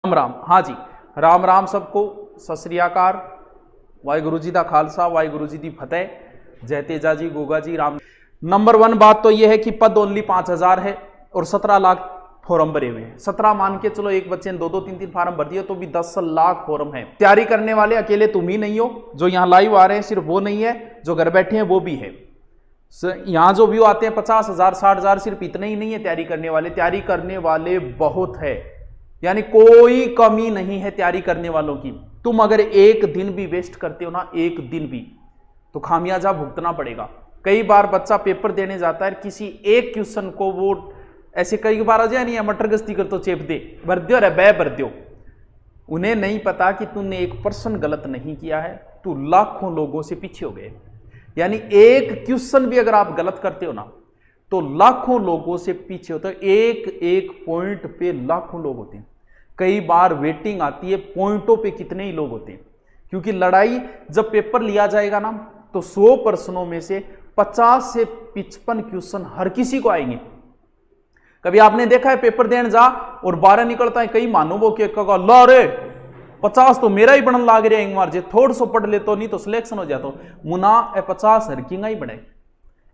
राम राम। हाँ जी, राम राम सबको। सत श्री अकाल। वाहिगुरु जी का खालसा, वाहिगुरु जी की फतेह। जय तेजा जी, गोगा जी, राम। नंबर 1 बात तो यह है कि पद ओनली 5000 है और 17 लाख फॉर्म भरे हुए हैं। 17 मान के चलो, एक बच्चे ने 2-2 3-3 फार्म भर दिए तो भी 10 लाख फॉर्म है। तैयारी करने वाले अकेले तुम ही नहीं हो, जो यहाँ लाइव आ रहे हैं सिर्फ वो नहीं है, जो घर बैठे हैं वो भी है। यहाँ जो व्यू आते हैं 50,000 60,000, सिर्फ इतने ही नहीं है तैयारी करने वाले। तैयारी करने वाले बहुत है, यानी कोई कमी नहीं है तैयारी करने वालों की। तुम अगर एक दिन भी वेस्ट करते हो ना, एक दिन भी, तो खामियाजा भुगतना पड़ेगा। कई बार बच्चा पेपर देने जाता है, किसी एक क्वेश्चन को वो ऐसे कई बार आ जाए नहीं है, मटर गश्ती कर तो चेप दे, भर दो रे बै भर दो। उन्हें नहीं पता कि तुमने 1% गलत नहीं किया है, तू लाखों लोगों से पीछे हो गए। यानी एक क्वेश्चन भी अगर आप गलत करते हो ना, तो लाखों लोगों से पीछे होते हो। एक एक पॉइंट पे लाखों लोग होते हैं। कई बार वेटिंग आती है, पॉइंटों पे कितने ही लोग होते हैं। क्योंकि लड़ाई जब पेपर लिया जाएगा ना, तो 100 प्रश्नों में से 50 से 55 क्वेश्चन हर किसी को आएंगे। कभी आपने देखा है पेपर देने जा और 12 निकलता है, कई मानो वो के ला रे 50 तो मेरा ही बनन लाग रहा है, एक बार जे थोड़ा सो पढ़ ले तो नहीं तो सिलेक्शन हो जाता। मुना 50 हरकिंगा ही बने,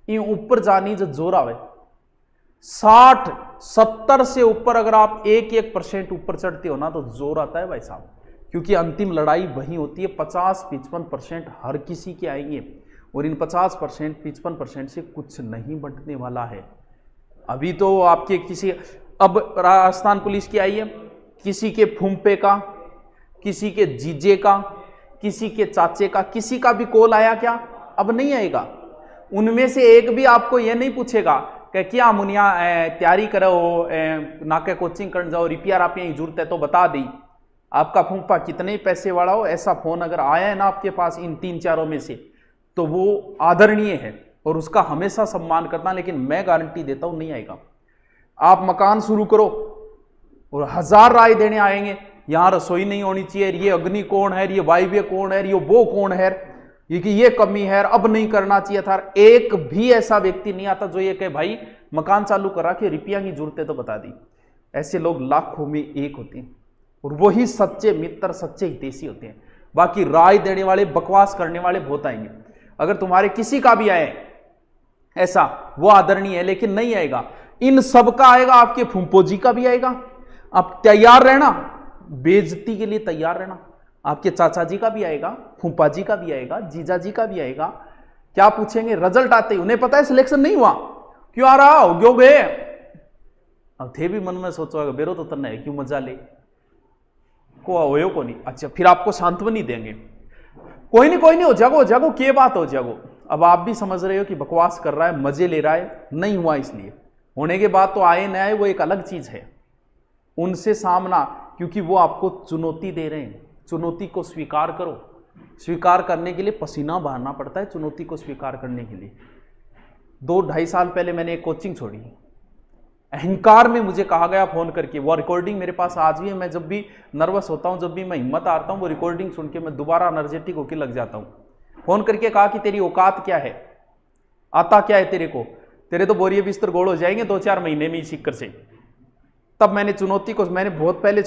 ये ऊपर जानी जो जोर आवे 60-70 से ऊपर अगर आप 1% ऊपर चढ़ते हो ना, तो जोर आता है भाई साहब। क्योंकि अंतिम लड़ाई वही होती है। 50-55% हर किसी के आएंगे और इन 50% 55% से कुछ नहीं बढ़ने वाला है। अभी तो आपके किसी, अब राजस्थान पुलिस की आई है, किसी के फूंपे का, किसी के जीजे का, किसी के चाचे का, किसी का भी कॉल आया क्या? अब नहीं आएगा। उनमें से एक भी आपको यह नहीं पूछेगा कि क्या मुनिया तैयारी करो, नाके कोचिंग करने जाओ, रिपेयर आप यही जरूरत है तो बता दी। आपका फूंपा कितने पैसे वाला हो, ऐसा फोन अगर आया है ना आपके पास इन 3-4 में से, तो वो आदरणीय है और उसका हमेशा सम्मान करना। लेकिन मैं गारंटी देता हूं नहीं आएगा। आप मकान शुरू करो और 1000 राय देने आएंगे, यहां रसोई नहीं होनी चाहिए, ये अग्नि कौन है, ये वायव्य कौन है, ये वो कौन है, ये कमी है, अब नहीं करना चाहिए था। एक भी ऐसा व्यक्ति नहीं आता जो ये कहे भाई मकान चालू करा के रुपया की जरूरत है तो बता दी। ऐसे लोग लाखों में एक होते हैं और वही सच्चे मित्र, सच्चे हितैषी होते हैं। बाकी राय देने वाले, बकवास करने वाले बहुत आएंगे। अगर तुम्हारे किसी का भी आए ऐसा, वो आदरणीय है, लेकिन नहीं आएगा। इन सब का आएगा, आपके फूंपो जी का भी आएगा। आप तैयार रहना, बेइज्जती के लिए तैयार रहना। आपके चाचा जी का भी आएगा, फूंपा जी का भी आएगा, जीजा जी का भी आएगा। क्या पूछेंगे? रिजल्ट आते ही उन्हें पता है सिलेक्शन नहीं हुआ, क्यों आ रहा हो क्यों गए। अब थे भी मन में सोचो बेरो तो तन्ना है, क्यों मजा ले को हो को नहीं। अच्छा, फिर आपको सांत्वनी देंगे, कोई नहीं हो जागो जागो, के बात हो जागो। अब आप भी समझ रहे हो कि बकवास कर रहा है, मजे ले रहा है, नहीं हुआ इसलिए। होने के बाद तो आए न आए वो एक अलग चीज है। उनसे सामना, क्योंकि वो आपको चुनौती दे रहे हैं। चुनौती को स्वीकार करो। स्वीकार करने के लिए पसीना बहाना पड़ता है, चुनौती को स्वीकार करने के लिए। 2-2.5 साल पहले मैंने एक कोचिंग छोड़ी, अहंकार में मुझे कहा गया फोन करके, वो रिकॉर्डिंग मेरे पास आज भी है। मैं जब भी नर्वस होता हूं, जब भी मैं हिम्मत हारता हूं, वो रिकॉर्डिंग सुन के मैं दोबारा एनर्जेटिक होकर लग जाता हूं। फोन करके कहा कि तेरी औकात क्या है, आता क्या है तेरे को, तेरे तो बोरिए बिस्तर गोल हो जाएंगे 2-4 महीने में इस चक्कर से। तब मैंने चुनौती को, मैंने बहुत पहले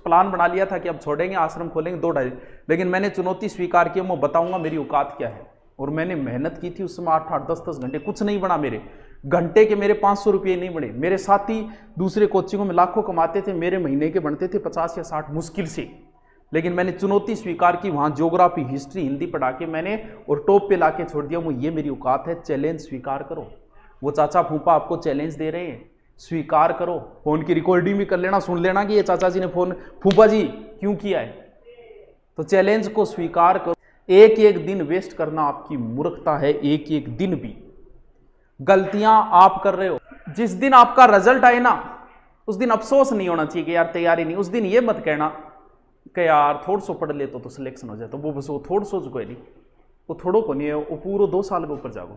प्लान बना लिया था कि अब छोड़ेंगे, आश्रम खोलेंगे 2-2.5, लेकिन मैंने चुनौती स्वीकार की, मैं बताऊंगा मेरी औकात क्या है। और मैंने मेहनत की थी उस समय 8-8 10-10 घंटे। कुछ नहीं बना मेरे घंटे के, मेरे 500 रुपये नहीं बने। मेरे साथी दूसरे कोचिंगों में लाखों कमाते थे, मेरे महीने के बनते थे 50 या 60 मुश्किल से। लेकिन मैंने चुनौती स्वीकार की, वहाँ ज्योग्राफी, हिस्ट्री, हिंदी पढ़ा के मैंने और टॉप पे ला के छोड़ दिया। वो ये मेरी औकात है, चैलेंज स्वीकार करो। वो चाचा फूफा आपको चैलेंज दे रहे हैं, स्वीकार करो। फोन की रिकॉर्डिंग भी कर लेना, सुन लेना कि ये चाचा जी ने फोन फूफा जी क्यों किया है। तो चैलेंज को स्वीकार करो। एक एक दिन वेस्ट करना आपकी मूर्खता है। एक एक दिन भी गलतियां आप कर रहे हो। जिस दिन आपका रिजल्ट आए ना, उस दिन अफसोस नहीं होना चाहिए कि यार तैयारी नहीं। उस दिन ये मत कहना कि यार थोड़ा सो पढ़ ले तो सिलेक्शन हो जाए। तो वो बस वो थोड़ा सो कोई नहीं, वो थोड़ो को नहीं है, वो पूरा 2 साल के ऊपर जाओ।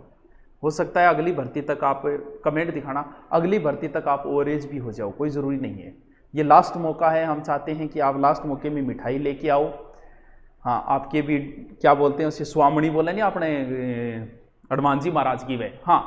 हो सकता है अगली भर्ती तक आप कमेंट दिखाना, अगली भर्ती तक आप ओवरेज भी हो जाओ, कोई ज़रूरी नहीं है। ये लास्ट मौका है। हम चाहते हैं कि आप लास्ट मौके में मिठाई लेके आओ। हाँ, आपके भी क्या बोलते हैं उसे, स्वामणी बोले नहीं आपने हनुमान जी महाराज की वे, हाँ